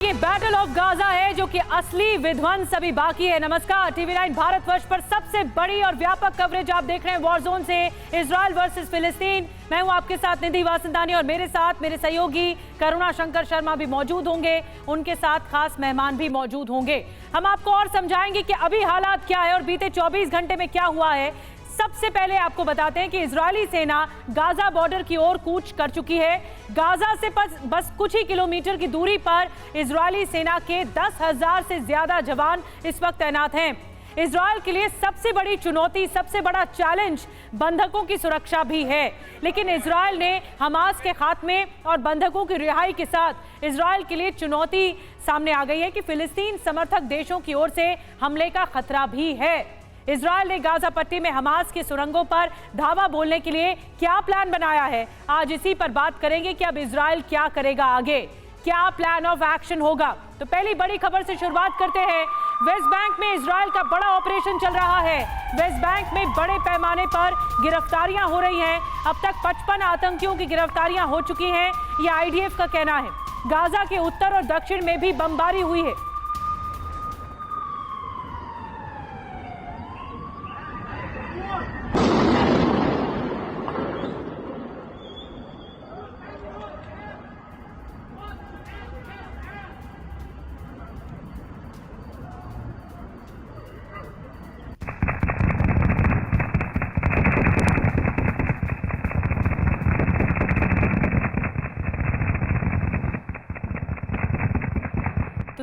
ये battle of Gaza है जो कि असली विध्वंस अभी बाकी है। नमस्कार, TV9 भारतवर्ष पर सबसे बड़ी और व्यापक कवरेज आप देख रहे हैं वॉर जोन से, इजराइल वर्सेस फिलिस्तीन। मैं हूं आपके साथ निधि वासंदानी और मेरे साथ मेरे सहयोगी करुणा शंकर शर्मा भी मौजूद होंगे। उनके साथ खास मेहमान भी मौजूद होंगे। हम आपको और समझाएंगे कि अभी हालात क्या है और बीते 24 घंटे में क्या हुआ है। सबसे पहले आपको बताते हैं कि इजरायली सेना गाजा बॉर्डर की ओर कूच कर चुकी है। गाजा से बस कुछ ही किलोमीटर की दूरी पर इजरायली सेना के 10,000 से ज्यादा जवान इस वक्त तैनात हैं। इजरायल के लिए सबसे बड़ी चुनौती, सबसे बड़ा चैलेंज बंधकों की सुरक्षा भी है। लेकिन इजरायल ने हमास के खात्मे और बंधकों की रिहाई के साथ इजरायल के लिए चुनौती सामने आ गई है कि फिलिस्तीन समर्थक देशों की ओर से हमले का खतरा भी है। इजरायल ने गाजा पट्टी में हमास की सुरंगों पर धावा बोलने के लिए क्या प्लान बनाया है, आज इसी पर बात करेंगे कि अब इजरायल क्या करेगा आगे, क्या प्लान ऑफ एक्शन होगा। तो पहली बड़ी खबर से शुरुआत करते हैं। वेस्ट बैंक में इजरायल का बड़ा ऑपरेशन चल रहा है। वेस्ट बैंक में बड़े पैमाने पर गिरफ्तारियां हो रही हैं। अब तक 55 आतंकियों की गिरफ्तारियां हो चुकी हैं, यह IDF का कहना है। गाजा के उत्तर और दक्षिण में भी बमबारी हुई है।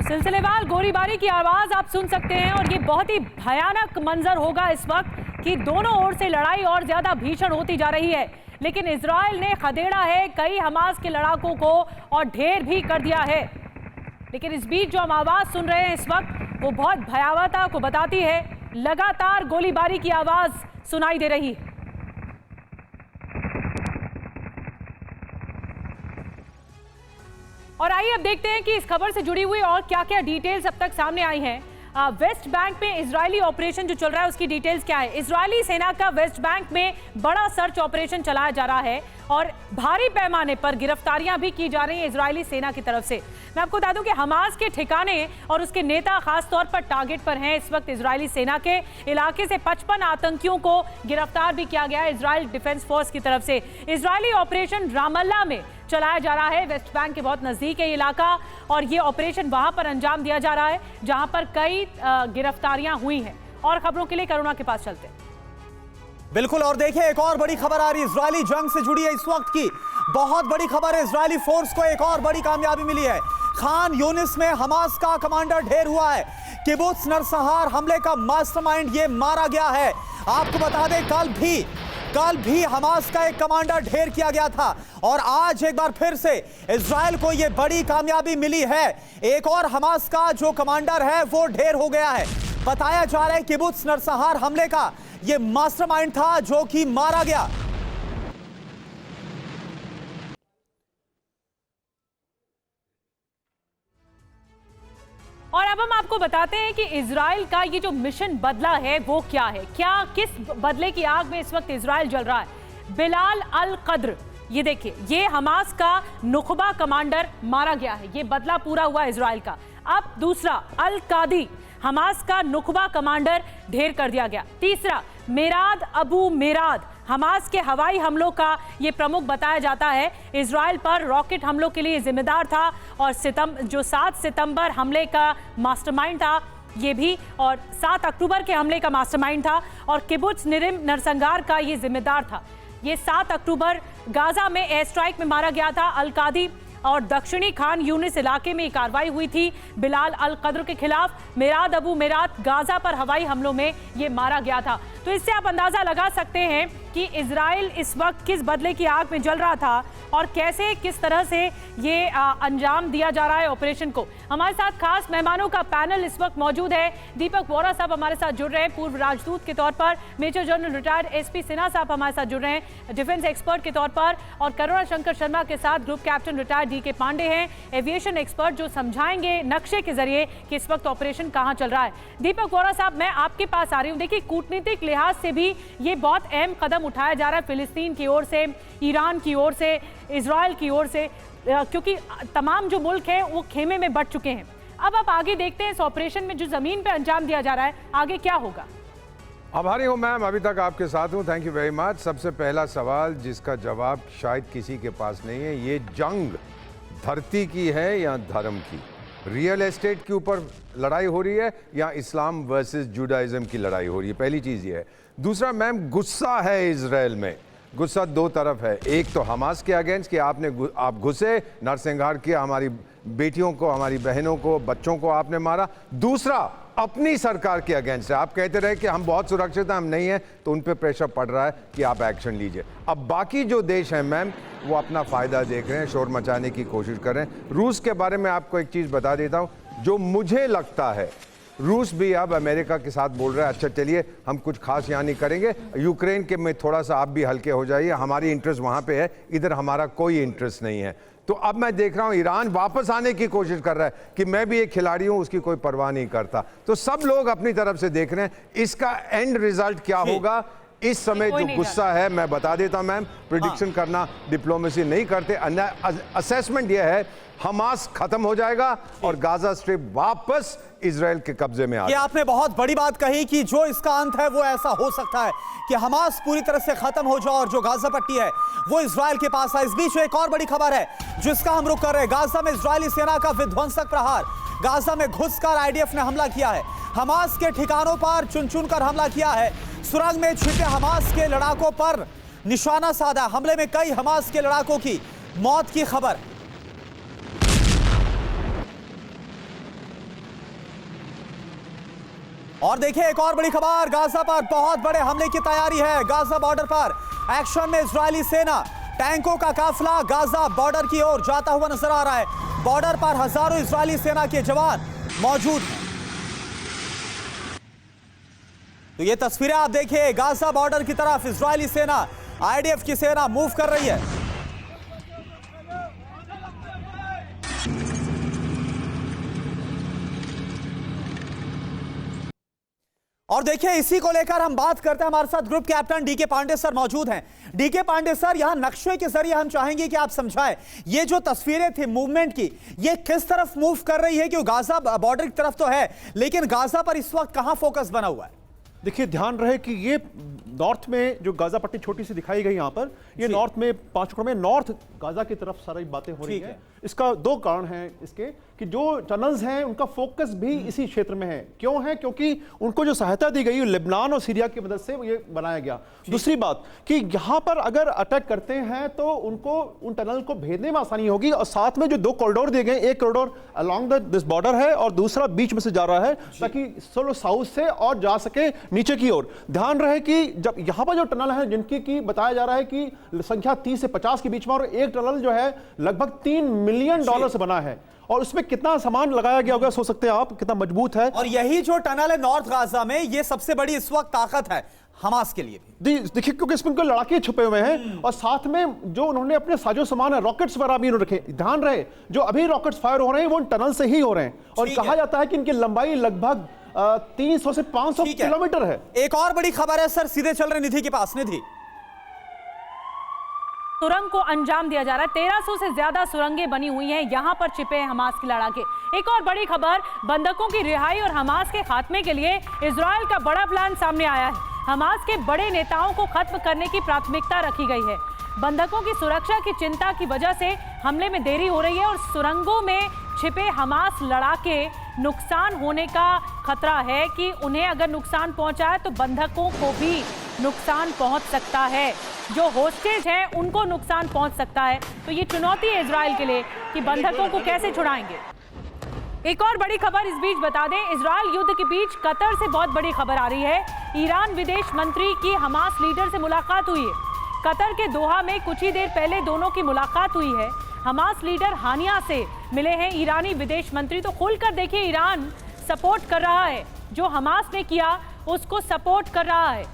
सिलसिलेवार गोलीबारी की आवाज आप सुन सकते हैं और ये बहुत ही भयानक मंजर होगा इस वक्त कि दोनों ओर से लड़ाई और ज्यादा भीषण होती जा रही है। लेकिन इजरायल ने खदेड़ा है कई हमास के लड़ाकों को और ढेर भी कर दिया है। लेकिन इस बीच जो हम आवाज सुन रहे हैं इस वक्त वो बहुत भयावहता को बताती है। लगातार गोलीबारी की आवाज सुनाई दे रही है। और आइए अब देखते हैं कि इस खबर से जुड़ी हुई और क्या क्या डिटेल्स अब तक सामने आई हैं। वेस्ट बैंक में इजरायली ऑपरेशन जो चल रहा है उसकी डिटेल्स क्या है। इजरायली सेना का वेस्ट बैंक में बड़ा सर्च ऑपरेशन चलाया जा रहा है और भारी पैमाने पर गिरफ्तारियां भी की जा रही हैं इजरायली सेना की तरफ से। मैं आपको बता दूं कि हमास के ठिकाने और उसके नेता खास तौर पर टारगेट पर हैं इस वक्त। इजरायली सेना के इलाके से 55 आतंकियों को गिरफ्तार भी किया गया है इजरायल डिफेंस फोर्स की तरफ से। इजरायली ऑपरेशन रामल्ला में चलाया जा रहा है। वेस्ट बैंक के बहुत नजदीक है ये इलाका और ये ऑपरेशन वहां पर अंजाम दिया जा रहा है जहां पर कई गिरफ्तारियां हुई हैं। और खबरों के लिए करुणा के पास चलते हैं। बिल्कुल, और देखिए एक और बड़ी खबर आ रही है इजरायली जंग से जुड़ी है इस वक्त की। बहुत बड़ी खबर है, इजरायली फोर्स को एक और बड़ी कामयाबी मिली है। खान यूनिस में हमास का कमांडर ढेर हुआ है। किबुत्ज नरसंहार हमले का मास्टरमाइंड ये मारा गया है। आपको बता दें कल भी हमास का एक कमांडर ढेर किया गया था और आज एक बार फिर से इजरायल को यह बड़ी कामयाबी मिली है। एक और हमास का जो कमांडर है वो ढेर हो गया है। बताया जा रहा है किबुत्ज नरसंहार हमले का यह मास्टरमाइंड था जो कि मारा गया। और अब हम आपको बताते हैं कि इजराइल का ये जो मिशन बदला है वो क्या है, किस बदले की आग में इस वक्त इजराइल जल रहा है। बिलाल अल कद्र, ये देखिए, ये हमास का नुखबा कमांडर मारा गया है। ये बदला पूरा हुआ इजराइल का। अब दूसरा, अल कादी, हमास का नुखबा कमांडर ढेर कर दिया गया। तीसरा, मेराद अबू मेराद, हमास के हवाई हमलों का ये प्रमुख बताया जाता है। इजराइल पर रॉकेट हमलों के लिए जिम्मेदार था और 7 सितंबर हमले का मास्टरमाइंड था ये भी, और 7 अक्टूबर के हमले का मास्टरमाइंड था और किबुत्ज नरसंहार का ये जिम्मेदार था। ये 7 अक्टूबर गाजा में एयर स्ट्राइक में मारा गया था अल कादी और दक्षिणी खान यूनिस इलाके में कार्रवाई हुई थी बिलाल अल कद्र के खिलाफ। मेराद अबू मेराद गाजा पर हवाई हमलों में ये मारा गया था। तो इससे आप अंदाजा लगा सकते हैं कि इजराइल इस वक्त किस बदले की आग में जल रहा था और कैसे किस तरह से ये अंजाम दिया जा रहा है ऑपरेशन को। हमारे साथ खास मेहमानों का पैनल इस वक्त मौजूद है। दीपक वोरा साहब हमारे साथ जुड़ रहे हैं पूर्व राजदूत के तौर पर, major general retired SP Sinha साहब हमारे साथ जुड़ रहे हैं डिफेंस एक्सपर्ट के तौर पर, और करुणा शंकर शर्मा के साथ group captain retired DK Pandey हैं एविएशन एक्सपर्ट, जो समझाएंगे नक्शे के जरिए कि इस वक्त ऑपरेशन कहां चल रहा है। दीपक वोरा साहब, मैं आपके पास आ रही हूं। देखिए, कूटनीतिक लिहाज से भी ये बहुत अहम कदम उठाया जा रहा है फिलिस्तीन की ओर से, ईरान की ओर से, इजराइल की ओर से। क्योंकि तमाम जो मुल्क है वो खेमे में बट चुके हैं। अब आप आगे देखते हैं इस ऑपरेशन में जो जमीन पे अंजाम दिया जा रहा है, आगे क्या होगा? आभारी हूँ मैम, अभी तक आपके साथ हूँ, थैंक यू वेरी मच। सबसे पहला सवाल जिसका जवाब शायद किसी के पास नहीं है, ये जंग धरती की है या धर्म की? रियल एस्टेट के ऊपर लड़ाई हो रही है या इस्लाम वर्सेस जुडाइज्म की लड़ाई हो रही है? पहली चीज़ ये है। दूसरा मैम, गुस्सा है इजराइल में, गुस्सा दो तरफ है। एक तो हमास के अगेंस्ट कि आप घुसे, नरसंहार किया, हमारी बेटियों को, हमारी बहनों को, बच्चों को आपने मारा। दूसरा अपनी सरकार के अगेंस्ट है। आप कहते रहे कि हम बहुत सुरक्षित हैं, हम नहीं हैं, तो उन पे प्रेशर पड़ रहा है कि आप एक्शन लीजिए। अब बाकी जो देश हैं मैम, वो अपना फ़ायदा देख रहे हैं, शोर मचाने की कोशिश कर रहे हैं। रूस के बारे में आपको एक चीज़ बता देता हूँ, जो मुझे लगता है रूस भी अब अमेरिका के साथ बोल रहा है, अच्छा चलिए हम कुछ खास यहाँ नहीं करेंगे, यूक्रेन के में थोड़ा सा आप भी हल्के हो जाइए, हमारी इंटरेस्ट वहाँ पे है, इधर हमारा कोई इंटरेस्ट नहीं है। तो अब मैं देख रहा हूँ ईरान वापस आने की कोशिश कर रहा है कि मैं भी एक खिलाड़ी हूँ, उसकी कोई परवाह नहीं करता। तो सब लोग अपनी तरफ से देख रहे हैं। इसका एंड रिजल्ट क्या होगा इस समय जो गुस्सा है, मैं बता देता मैम, प्रिडिक्शन करना डिप्लोमेसी नहीं करते। असेसमेंट यह है हमास खत्म हो जाएगा और गाजा स्ट्रिप वापस इजराइल के कब्जे में आ ये आपने बहुत बड़ी बात कही कि जो इसका अंत है वो ऐसा हो सकता है कि हमास पूरी तरह से खत्म हो जाए और जो गाजा पट्टी है वो इजराइल के पास है। इस बीच एक और बड़ी खबर है जिसका हम रुख कर रहे हैं। गाजा में इजरायली सेना का विध्वंसक प्रहार। गाजा में घुसकर आईडीएफ ने हमला किया है, हमास के ठिकानों पर चुन चुन कर हमला किया है। सुरंग में छिपे हमास के लड़ाकों पर निशाना साधा। हमले में कई हमास के लड़ाकों की मौत की खबर। और देखिए एक और बड़ी खबर, गाजा पर बहुत बड़े हमले की तैयारी है। गाजा बॉर्डर पर एक्शन में इजरायली सेना, टैंकों का काफिला गाजा बॉर्डर की ओर जाता हुआ नजर आ रहा है। बॉर्डर पर हजारों इजरायली सेना के जवान मौजूद हैं। तो ये तस्वीरें आप देखिए, गाजा बॉर्डर की तरफ इजरायली सेना, आईडीएफ की सेना मूव कर रही है। और देखिए इसी को लेकर हम बात करते हैं। हमारे साथ group captain DK Pandey sir मौजूद हैं। डीके पांडे सर, यहां नक्शे के जरिए हम चाहेंगे कि आप समझाएं ये जो तस्वीरें थी मूवमेंट की, ये किस तरफ मूव कर रही है? क्योंकि गाजा बॉर्डर की तरफ तो है, लेकिन गाजा पर इस वक्त कहां फोकस बना हुआ है? देखिए, ध्यान रहे कि ये नॉर्थ में जो गाजा पट्टी छोटी सी दिखाई गई यहाँ पर, ये नॉर्थ में 5 टुकड़ों में नॉर्थ गाजा की तरफ सारी बातें हो रही हैं। इसका दो कारण हैं इसके कि जो टनल्स हैं उनका फोकस भी इसी क्षेत्र में है। क्यों है? क्योंकि उनको जो सहायता दी गई लेबनान और सीरिया की मदद से ये बनाया गया। दूसरी बात कि यहाँ पर अगर अटैक करते हैं तो उनको उन टनल को भेजने में आसानी होगी। और साथ में जो 2 कॉरिडोर दिए गए, एक कॉरिडोर अलॉन्ग दिस बॉर्डर है और दूसरा बीच में से जा रहा है, ताकि सोलो साउथ से और जा सके नीचे की ओर। ध्यान रहे कि जब यहाँ पर जो टनल है जिनकी की बताया जा रहा है कि संख्या 30 से 50 के बीच में, और एक टनल जो है लगभग $3 मिलियन से बना है, और उसमें कितना सामान लगाया गया होगा सोच सकते हैं आप, कितना मजबूत है। और यही जो टनल है नॉर्थ गाजा में, ये सबसे बड़ी इस वक्त ताकत है हमास के लिए भी। देखिए, क्योंकि इसमें उनके लड़ाके छुपे हुए हैं और साथ में जो उन्होंने अपने साजो सामान है, रॉकेट्स वगैरह भी उन्होंने रखे। ध्यान रहे जो अभी रॉकेट्स फायर हो रहे हैं वो टनल से ही हो रहे हैं, और कहा जाता है कि इनकी लंबाई लगभग 300 से 500 किलोमीटर है। एक और बड़ी खबर है सर, सीधे चल रहे निधि के पास। निधि, सुरंग को अंजाम दिया जा रहा है। 1300 से ज्यादा सुरंगें बनी हुई हैं, यहां पर छिपे हैं हमास के लड़ाके। एक और बड़ी खबर, बंधकों की रिहाई और हमास के खात्मे के लिए इजराइल का बड़ा प्लान सामने आया है। हमास के बड़े नेताओं को खत्म करने की प्राथमिकता रखी गई है। बंधकों की सुरक्षा की चिंता की वजह से हमले में देरी हो रही है और सुरंगों में छिपे हमास लड़ाके नुकसान होने का खतरा है कि उन्हें अगर नुकसान पहुंचा है तो बंधकों को भी नुकसान पहुंच सकता है, जो होस्टेज हैं उनको नुकसान पहुंच सकता है। तो ये चुनौती है इजराइल के लिए कि बंधकों को कैसे छुड़ाएंगे। एक और बड़ी खबर इस बीच बता दें, इजराइल युद्ध के बीच कतर से बहुत बड़ी खबर आ रही है। ईरान विदेश मंत्री की हमास लीडर से मुलाकात हुई है। कतर के दोहा में कुछ ही देर पहले दोनों की मुलाकात हुई है। हमास लीडर हानिया से मिले हैं ईरानी विदेश मंत्री। तो खोलकर देखिए, ईरान सपोर्ट कर रहा है, जो हमास ने किया उसको सपोर्ट कर रहा है।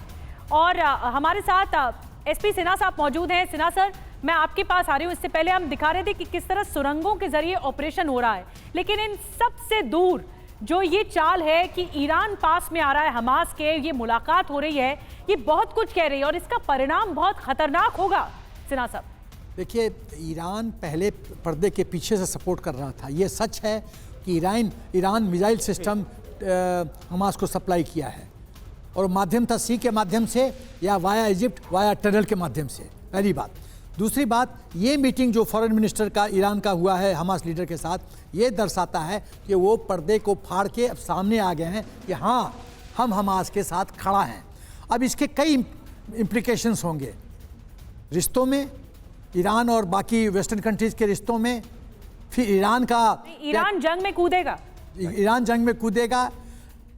और हमारे साथ एसपी सिन्हा साहब मौजूद हैं। सिन्हा सर, मैं आपके पास आ रही हूँ। इससे पहले हम दिखा रहे थे कि किस तरह सुरंगों के जरिए ऑपरेशन हो रहा है, लेकिन इन सबसे दूर जो ये चाल है कि ईरान पास में आ रहा है, हमास के ये मुलाकात हो रही है, ये बहुत कुछ कह रही है और इसका परिणाम बहुत खतरनाक होगा। सिन्हा साहब, देखिए, ईरान पहले पर्दे के पीछे से सपोर्ट कर रहा था। ये सच है कि ईरान मिसाइल सिस्टम हमास को सप्लाई किया है, और माध्यम था सी के माध्यम से या वाया इजिप्ट, वाया टनल के माध्यम से। पहली बात। दूसरी बात, ये मीटिंग जो फॉरेन मिनिस्टर का ईरान का हुआ है हमास लीडर के साथ, ये दर्शाता है कि वो पर्दे को फाड़ के अब सामने आ गए हैं कि हाँ, हम हमास के साथ खड़ा हैं। अब इसके कई इम्प्लीकेशंस होंगे रिश्तों में, ईरान और बाकी वेस्टर्न कंट्रीज के रिश्तों में। फिर ईरान जंग में कूदेगा, ईरान जंग में कूदेगा।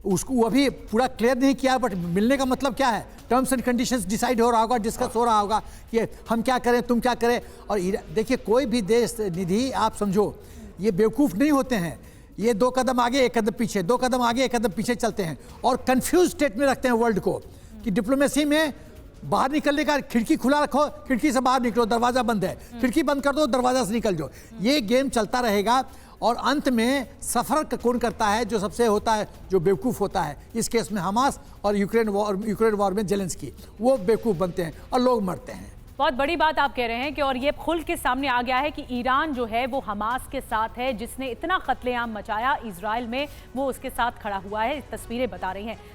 उसको वो अभी पूरा क्लियर नहीं किया, बट मिलने का मतलब क्या है, टर्म्स एंड कंडीशंस डिसाइड हो रहा होगा, डिस्कस हो रहा होगा कि हम क्या करें, तुम क्या करें। और देखिए, कोई भी देश निधि, आप समझो, ये बेवकूफ़ नहीं होते हैं। ये 2 कदम आगे 1 कदम पीछे, 2 कदम आगे 1 कदम पीछे चलते हैं, और कंफ्यूज स्टेट में रखते हैं वर्ल्ड को कि डिप्लोमेसी में बाहर निकलने का खिड़की खुला रखो, खिड़की से बाहर निकलो, दरवाजा बंद है, खिड़की बंद कर दो, दरवाजा से निकल जाओ। ये गेम चलता रहेगा, और अंत में सफर कौन करता है, जो सबसे होता है, जो बेवकूफ़ होता है। इस केस में हमास और यूक्रेन वॉर में जेलेंस्की, वो बेवकूफ़ बनते हैं और लोग मरते हैं। बहुत बड़ी बात आप कह रहे हैं कि, और ये खुल के सामने आ गया है कि ईरान जो है वो हमास के साथ है, जिसने इतना कत्लेआम मचाया इजराइल में, वो उसके साथ खड़ा हुआ है। तस्वीरें बता रही हैं।